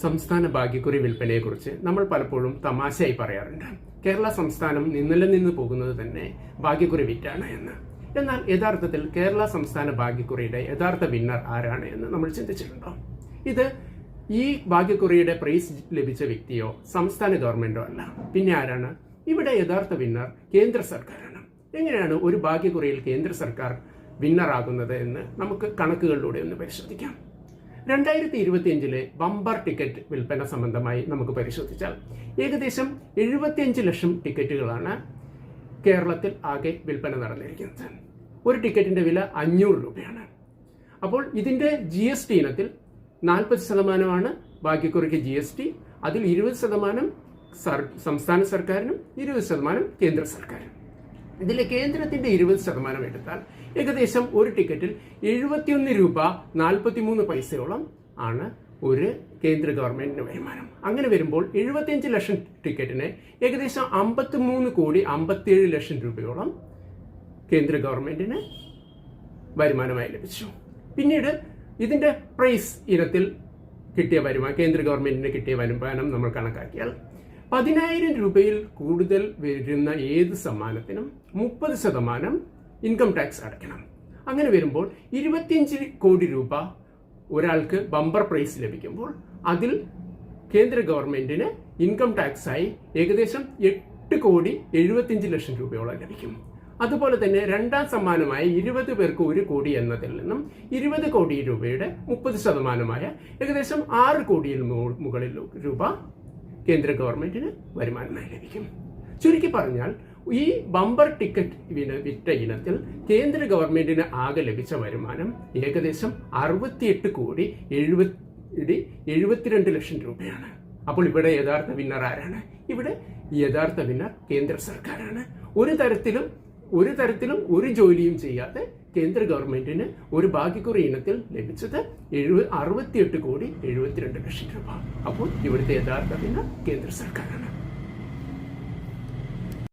സംസ്ഥാന ഭാഗ്യക്കുറി വിൽപ്പനയെക്കുറിച്ച് നമ്മൾ പലപ്പോഴും തമാശയായി പറയാറുണ്ട്. കേരള സംസ്ഥാനം നിന്നു പോകുന്നത് തന്നെ ഭാഗ്യക്കുറി വിറ്റാണ് എന്ന്. എന്നാൽ യഥാർത്ഥത്തിൽ കേരള സംസ്ഥാന ഭാഗ്യക്കുറിയുടെ യഥാർത്ഥ വിന്നർ ആരാണ് എന്ന് നമ്മൾ ചിന്തിച്ചിട്ടുണ്ടോ? ഇത് ഈ ഭാഗ്യക്കുറിയുടെ പ്രൈസ് ലഭിച്ച വ്യക്തിയോ സംസ്ഥാന ഗവൺമെന്റോ അല്ല. പിന്നെ ആരാണ്? ഇവിടെ യഥാർത്ഥ വിന്നർ കേന്ദ്ര സർക്കാരാണ്. എങ്ങനെയാണ് ഒരു ഭാഗ്യക്കുറിയിൽ കേന്ദ്ര സർക്കാർ വിന്നർ ആകുന്നത് എന്ന് നമുക്ക് കണക്കുകളിലൂടെ ഒന്ന് പരിശോധിക്കാം. 2025 ബമ്പർ ടിക്കറ്റ് വിൽപ്പന സംബന്ധമായി നമുക്ക് പരിശോധിച്ചാൽ ഏകദേശം 75 ലക്ഷം ടിക്കറ്റുകളാണ് കേരളത്തിൽ ആകെ വിൽപ്പന നടന്നിരിക്കുന്നത്. ഒരു ടിക്കറ്റിന്റെ വില 500 രൂപയാണ്. അപ്പോൾ ഇതിന്റെ GST ഇനത്തിൽ 40% ഭാഗ്യക്കുറിക്ക് GST, അതിൽ 20% സംസ്ഥാന സർക്കാരിനും 20% കേന്ദ്ര സർക്കാരിനും. ഇതിലെ കേന്ദ്രത്തിന്റെ 20% എടുത്താൽ ഏകദേശം ഒരു ടിക്കറ്റിൽ 71 രൂപ 43 പൈസയോളം ആണ് ഒരു കേന്ദ്ര ഗവൺമെന്റിന് വരുമാനം. അങ്ങനെ വരുമ്പോൾ 75 ലക്ഷം ടിക്കറ്റിന് ഏകദേശം 53 കോടി 57 ലക്ഷം രൂപയോളം കേന്ദ്ര ഗവൺമെന്റിന് വരുമാനമായി ലഭിച്ചു. പിന്നീട് ഇതിന്റെ പ്രൈസ് ഇനത്തിൽ കിട്ടിയ വരുമാനം, കേന്ദ്ര ഗവൺമെന്റിന് കിട്ടിയ വരുമാനം നമ്മൾ കണക്കാക്കിയാൽ 10,000 രൂപയിൽ കൂടുതൽ വരുന്ന ഏത് സമ്മാനത്തിനും 30% ഇൻകം ടാക്സ് അടയ്ക്കണം. അങ്ങനെ വരുമ്പോൾ 25 കോടി രൂപ ഒരാൾക്ക് ബമ്പർ പ്രൈസ് ലഭിക്കുമ്പോൾ അതിൽ കേന്ദ്ര ഗവൺമെന്റിന് ഇൻകം ടാക്സായി ഏകദേശം 8 കോടി 75 ലക്ഷം രൂപയോളം ലഭിക്കും. അതുപോലെ തന്നെ രണ്ടാം സമ്മാനമായ 20 പേർക്ക് 1 കോടി എന്നതിൽ നിന്നും 20 കോടി രൂപയുടെ 30% ഏകദേശം 6 കോടിയിൽ മുകളിൽ രൂപ കേന്ദ്ര ഗവൺമെന്റിന് വരുമാനമായി ലഭിക്കും. ചുരുക്കി പറഞ്ഞാൽ ഈ ബമ്പർ ടിക്കറ്റ് വിറ്റ ഇനത്തിൽ കേന്ദ്ര ഗവൺമെന്റിന് ആകെ ലഭിച്ച വരുമാനം ഏകദേശം 68 കോടി 72 ലക്ഷം രൂപയാണ്. അപ്പോൾ ഇവിടെ യഥാർത്ഥ വിന്നർ ആരാണ്? ഇവിടെ യഥാർത്ഥ വിന്നർ കേന്ദ്ര സർക്കാരാണ്. ഒരു തരത്തിലും ഒരു ജോലിയും ചെയ്യാതെ കേന്ദ്ര ഗവൺമെന്റിന് ഒരു ഭാഗ്യക്കുറി ഇനത്തിൽ ലഭിച്ചത് 68 കോടി 72 ലക്ഷം രൂപ. അപ്പോൾ ഇവിടുത്തെ യഥാർത്ഥ വിന്നർ കേന്ദ്ര സർക്കാരാണ്.